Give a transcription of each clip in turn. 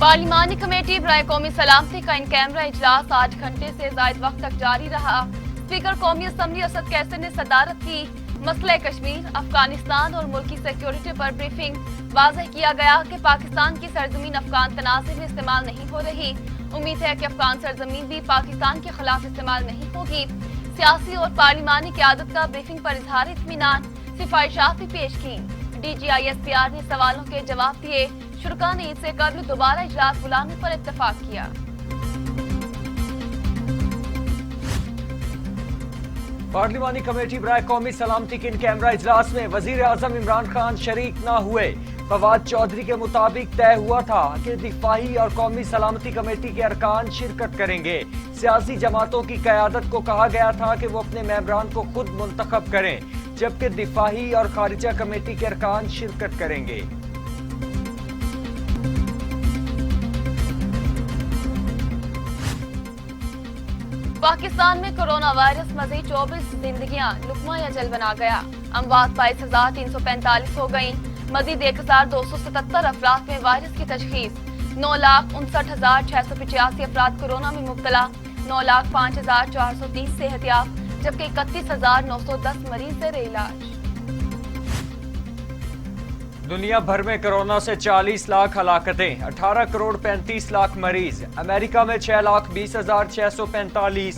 पार्लिमानी committee बराए कौमी सलामती का इन कैमरा इजलास 8 घंटे से जायद वक्त तक जारी रहा। स्पीकर कौमी असम्बली असद कैसर ने सदारत की। मसले कश्मीर, अफगानिस्तान और मुल्की सिक्योरिटी पर ब्रीफिंग। वाज़ेह किया गया कि पाकिस्तान की सरजमीन अफगान तनाज़े में इस्तेमाल नहीं हो रही। उम्मीद है कि अफगान सरजमीन भी पाकिस्तान के खिलाफ इस्तेमाल नहीं होगी। सियासी और पार्लिमानी क़यादत का ब्रीफिंग पर इजहार इत्मीनान, सिफारिशात भी पेश की। DGISPR ने सवालों के जवाब दिए। शुरा ने इससे कबल दोबारा इजलास बुलाने पर इत्तेफाक किया। पार्लिमानी कमेटी बराए कौमी सलामती के इन कैमरा इजलास में वजीर आजम इमरान खान शरीक न हुए। फवाद चौधरी के मुताबिक तय हुआ था कि दिफाही और कौमी सलामती कमेटी के अरकान शिरकत करेंगे। सियासी जमातों की क़यादत को कहा गया था कि वो अपने मेंबरान को खुद मुंतखब करें, जबकि दिफाही और खारिजा कमेटी के अरकान शिरकत करेंगे। पाकिस्तान में कोरोना वायरस मजीद 24 जिंदगियां लुकमा या जल बना गया। अमवात 22,345 हो गयी। मजीद 1,277 अफराद में वायरस की तशखीस। 9,59,685 अफराद कोरोना में मुब्तला। 9,05,430 सेहतियाब, जबकि 31,910 मरीज ज़ेर इलाज। दुनिया भर में कोरोना से 40 लाख हलाकतें, 18 करोड़ 35 लाख मरीज। अमेरिका में 6,20,645,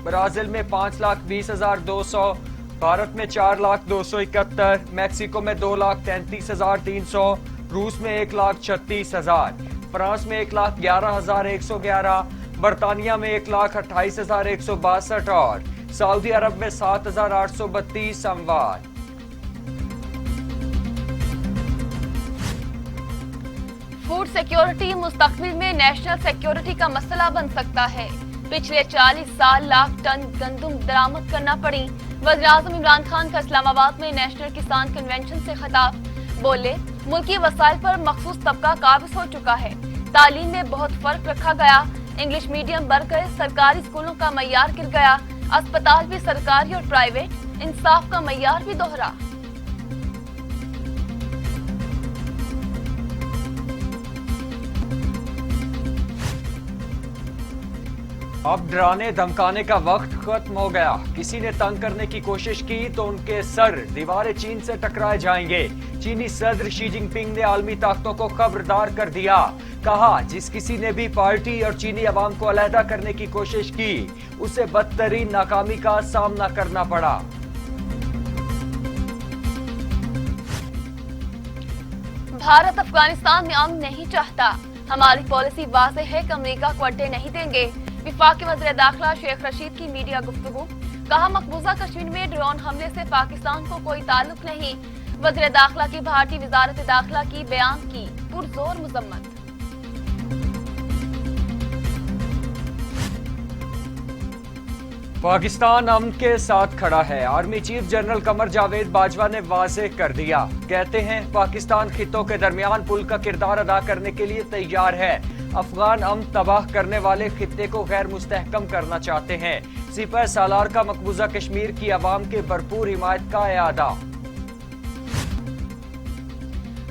ब्राजील में 5,20,200, भारत में 4,271, मैक्सिको में 2,33,300, रूस में 1,36,000, फ्रांस में 1,11,111, बरतानिया में 1,28,162 और सऊदी अरब में 7,832 अमवात। फूड सिक्योरिटी मुस्तकबिल में नेशनल सिक्योरिटी का मसला बन सकता है। पिछले 40 साल लाख टन गंदम बरामद करना पड़ी। वज़ीर-ए-आज़म इमरान खान का इस्लामाबाद में नेशनल किसान कन्वेंशन से खिताब। बोले, मुल्की वसाइल पर मखसूस तबका काबिज हो चुका है। तालीम में बहुत फर्क रखा गया। इंग्लिश मीडियम बढ़ गए, सरकारी स्कूलों का मय्यार गिर गया। अस्पताल भी सरकारी और प्राइवेट, इंसाफ का मय्यार भी दोहरा। अब डराने धमकाने का वक्त खत्म हो गया। किसी ने तंग करने की कोशिश की तो उनके सर दीवार चीन से टकराए जाएंगे। चीनी सदर शी जिनपिंग ने आलमी ताकतों को खबरदार कर दिया। कहा, जिस किसी ने भी पार्टी और चीनी अवाम को अलहदा करने की कोशिश की, उसे बदतरीन नाकामी का सामना करना पड़ा। भारत अफगानिस्तान में अमन नहीं चाहता। हमारी पॉलिसी वाज़ेह है कि अमेरिका को अड्डे नहीं देंगे। विफाकी वज़ीर दाखिला शेख रशीद की मीडिया गुफ्तगू। कहा, मकबूजा कश्मीर में ड्रोन हमले से पाकिस्तान को कोई ताल्लुक नहीं। वज़ीर दाखिला की भारतीय वज़ारत दाखिला की बयान की पुरजोर मजम्मत। पाकिस्तान अमन के साथ खड़ा है। Army chief general Qamar Javed Bajwa ने वाज़ेह कर दिया। कहते हैं, पाकिस्तान खित्तों के दरमियान पुल का किरदार अदा करने के लिए तैयार है। अफगान अमन तबाह करने वाले खित्ते को गैर मुस्तहकम करना चाहते हैं। सिपह सालार का मकबूजा कश्मीर की आवाम के भरपूर हिमायत का इआदा।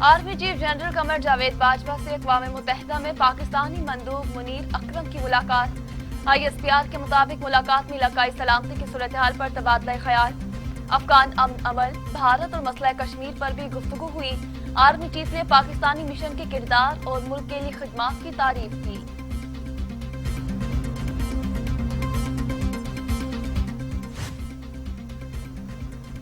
Army chief general Qamar Javed Bajwa से अक़वाम मुत्तहिदा में पाकिस्तानी मंदूब मुनीर अकरम की मुलाकात। ISPR के मुताबिक मुलाकात में इलाकाई सलामती की सूरत हाल पर तबादला ख्याल, अफगान अमन अमल, भारत और मसला कश्मीर पर भी गुफ्तगू हुई। आर्मी चीफ ने पाकिस्तानी मिशन के किरदार और मुल्क के लिए खिदमत की तारीफ की।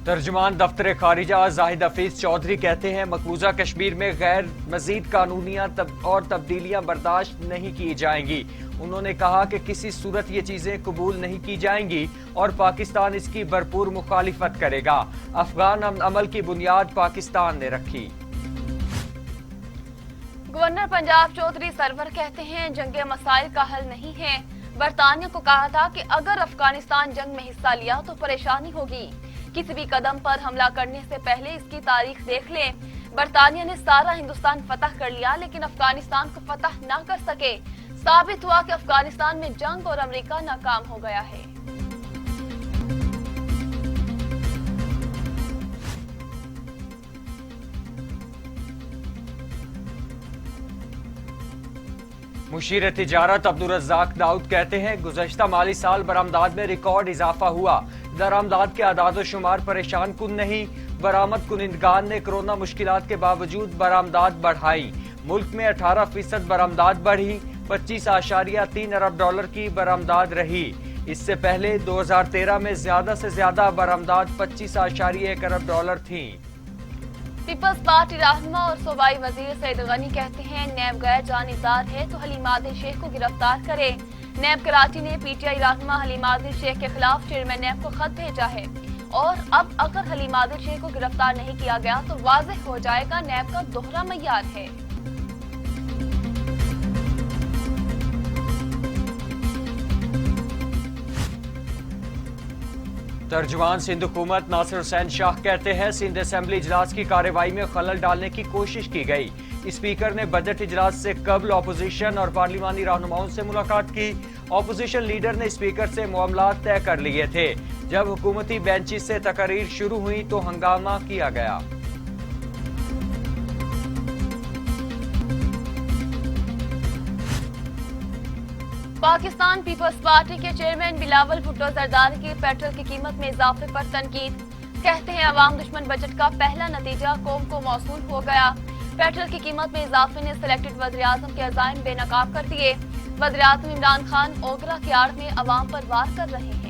तर्जुमान दफ्तर खारिजा जाहिद हफीज चौधरी कहते हैं, मकबूजा कश्मीर में गैर मजीद कानूनियात और तब्दीलियां बर्दाश्त नहीं की जाएंगी। उन्होंने कहा कि किसी सूरत ये चीजें कबूल नहीं की जाएंगी और पाकिस्तान इसकी भरपूर मुखालिफत करेगा। अफगान अमल की बुनियाद पाकिस्तान ने रखी। गवर्नर पंजाब चौधरी सरवर कहते हैं, जंग मसाइल का हल नहीं है। बरतानिया को कहा था कि अगर अफगानिस्तान जंग में हिस्सा लिया तो परेशानी होगी। किसी भी कदम पर हमला करने से पहले इसकी तारीख देख लें। बरतानिया ने सारा हिंदुस्तान फतह कर लिया, लेकिन अफगानिस्तान को फतह न कर सके। साबित हुआ कि अफगानिस्तान में जंग और अमेरिका नाकाम हो गया है। मुशीर तिजारत अब्दुर्रज़ाक दाऊद कहते हैं, गुज़श्ता माली साल बरामदात में रिकॉर्ड इजाफा हुआ। दरामदात के आदाद शुमार परेशान कुन नहीं। बरामद कुनिंदगान ने कोरोना मुश्किलात के बावजूद बरामदात बढ़ाई। मुल्क में 18% बरामदात बढ़ी। 25.3 अरब डॉलर की बरामदात रही। इससे पहले 2013 में ज्यादा से ज्यादा बरामदात 25.1 अरब डॉलर थी। पीपल्स पार्टी रहनुमा और सूबाई वजीर सईद गनी कहते हैं, नैब गैर जानिजार है तो हलीम आदिल शेख को गिरफ्तार करे। नैब कराची ने पीटीआई रहनुमा हलीम आदिल शेख के खिलाफ चेयरमैन नैब को खत भेजा है और अब अगर हलीम आदिल शेख को गिरफ्तार नहीं किया गया तो वाज़ेह हो जाएगा नैब का दोहरा मय्यार है। तर्जुमान सिंध हुकूमत नासिर हुसैन शाह कहते हैं, सिंध असेंबली इजलास की कार्रवाई में खलल डालने की कोशिश की गई। स्पीकर ने बजट इजलास से कबल अपोजिशन और पार्लिमानी रहनुमाओं से मुलाकात की। अपोजिशन लीडर ने स्पीकर से मामलात तय कर लिए थे। जब हुकूमती बेंचेस से तकरीर शुरू हुई तो हंगामा किया गया। पाकिस्तान पीपल्स पार्टी के चेयरमैन बिलावल भुट्टो जरदारी की पेट्रोल की कीमत में इजाफे पर तनकीद। कहते हैं, अवाम दुश्मन बजट का पहला नतीजा कौम को मौसूल हो गया। पेट्रोल की कीमत में इजाफे ने सिलेक्टेड वज़ीर आज़म के अज़ाइम बेनकाब कर दिए। वज़ीर आज़म इमरान खान ओगरा की आड़ में अवाम पर वार कर रहे हैं।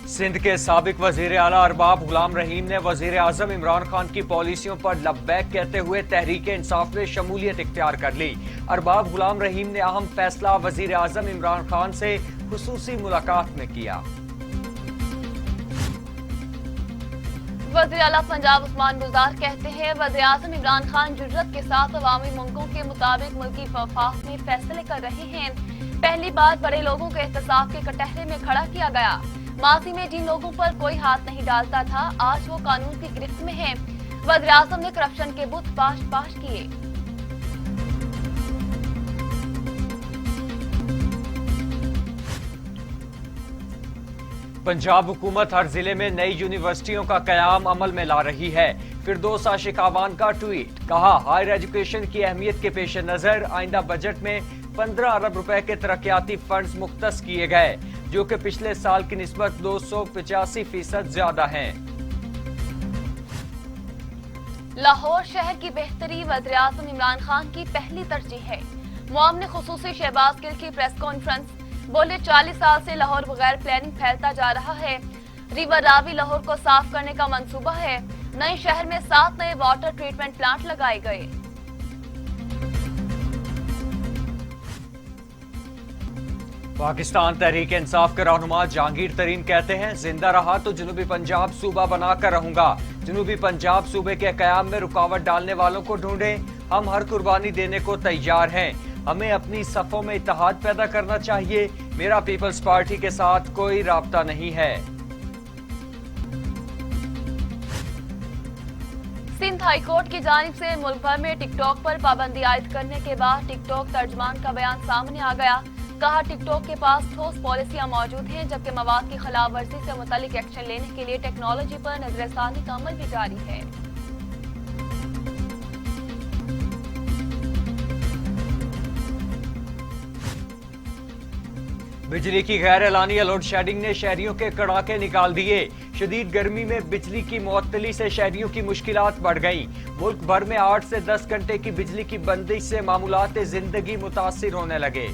सिंध के साबिक वजीर आला अरबाब गुलाम रहीम ने वजीर आजम इमरान खान की पॉलिसियों पर लब्बैक कहते हुए तहरीक इंसाफ में शमूलियत इख्तियार कर ली। अरबाब गुलाम रहीम ने अहम फैसला वजीर आजम इमरान खान से खुसूसी मुलाकात में किया। वज़ीर आला पंजाब उस्मान गुलजार कहते हैं, वज़ीर आज़म इमरान खान जुर्रत के साथ अवामी मंगों के मुताबिक मुल्की मफाद में फैसले कर रहे हैं। पहली बार बड़े लोगों के एहतसाब के कटहरे में खड़ा किया गया। माजी में जिन लोगों पर कोई हाथ नहीं डालता था, आज वो कानून की गिरफ्त में हैं। वज़ीर आज़म ने करप्शन के बुत पाश किए। पंजाब हुकूमत हर जिले में नई यूनिवर्सिटियों का कयाम अमल में ला रही है। फिरदौस आशिक आवान का ट्वीट, कहा, हायर एजुकेशन की अहमियत के पेश नजर आइंदा बजट में 15 अरब रुपए के तरक्याती फंड्स मुख्तस किए गए, जो कि पिछले साल की निस्बत 285% ज्यादा हैं। लाहौर शहर की बेहतरी वज़ीर आज़म इमरान खान की पहली तरजीह है। मुआमने खुसूसी शहबाज गिल की प्रेस कॉन्फ्रेंस, बोले 40 साल से लाहौर बगैर प्लानिंग फैलता जा रहा है। रिवर रावी लाहौर को साफ करने का मंसूबा है। नए शहर में 7 नए वाटर ट्रीटमेंट प्लांट लगाए गए। पाकिस्तान तहरीक इंसाफ के रहनुमा जहांगीर तरीन कहते हैं, जिंदा रहा तो जनूबी पंजाब सूबा बनाकर रहूंगा। जनूबी पंजाब सूबे के कयाम में रुकावट डालने वालों को ढूंढें। हम हर कुर्बानी देने को तैयार हैं। हमें अपनी सफों में इत्तेहाद पैदा करना चाहिए। मेरा पीपल्स पार्टी के साथ कोई राब्ता नहीं है। सिंध हाई कोर्ट की जानिब से मुल्क भर में टिकटॉक पर पाबंदी आयद करने के बाद टिकटॉक तर्जमान का बयान सामने आ गया। कहा, टिकटॉक के पास ठोस पॉलिसियां मौजूद हैं, जबकि मवाद की खिलाफ वर्जी से मुतालिक एक्शन लेने के लिए टेक्नोलॉजी पर नजरसानी का अमल भी जारी है। बिजली की गैर एलानिया लोड शेडिंग ने शहरियों के कड़ाके निकाल दिए। शदीद गर्मी में बिजली की मुअत्तली से शहरियों की मुश्किलात बढ़ गईं। मुल्क भर में 8 से 10 घंटे की बिजली की बंदिश से मामूलात जिंदगी मुतासिर होने लगे।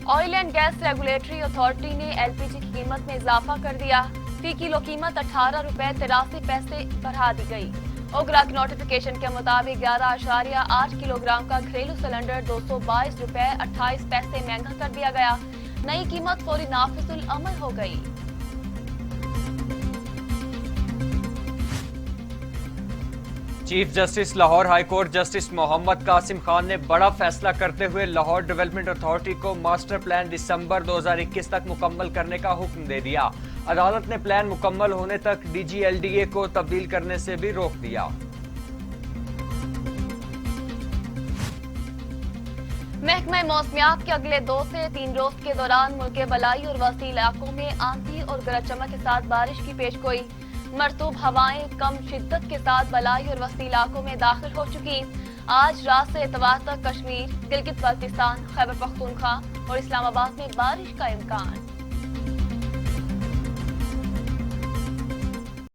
Oil and gas regulatory authority ने एलपीजी की कीमत में इजाफा कर दिया। फी किलो कीमत 18 रुपए 83 पैसे बढ़ा दी गई। ओगरा की नोटिफिकेशन के मुताबिक 11.8 किलोग्राम का घरेलू सिलेंडर 222 रुपए 28 पैसे महंगा कर दिया गया। नई कीमत फौरी नाफिजुल अमल हो गई। Chief justice Lahore high court justice Mohammad Qasim Khan ने बड़ा फैसला करते हुए लाहौर डेवलपमेंट अथॉरिटी को मास्टर प्लान दिसंबर 2021 तक मुकम्मल करने का हुक्म दे दिया। अदालत ने प्लान मुकम्मल होने तक डीजीएलडीए को तब्दील करने से भी रोक दिया। محکمہ موسمیات کے اگلے 2 سے 3 روز کے دوران ملک کے بلائی اور وسطی علاقوں میں آندھی اور گرج چمک کے ساتھ بارش کی پیشگوئی۔ مرطوب ہوائیں کم شدت کے ساتھ بلائی اور وسطی علاقوں میں داخل ہو چکی۔ آج رات سے اتوار تک کشمیر، گلگت بلتستان، خیبر پختونخوا اور اسلام آباد میں بارش کا امکان۔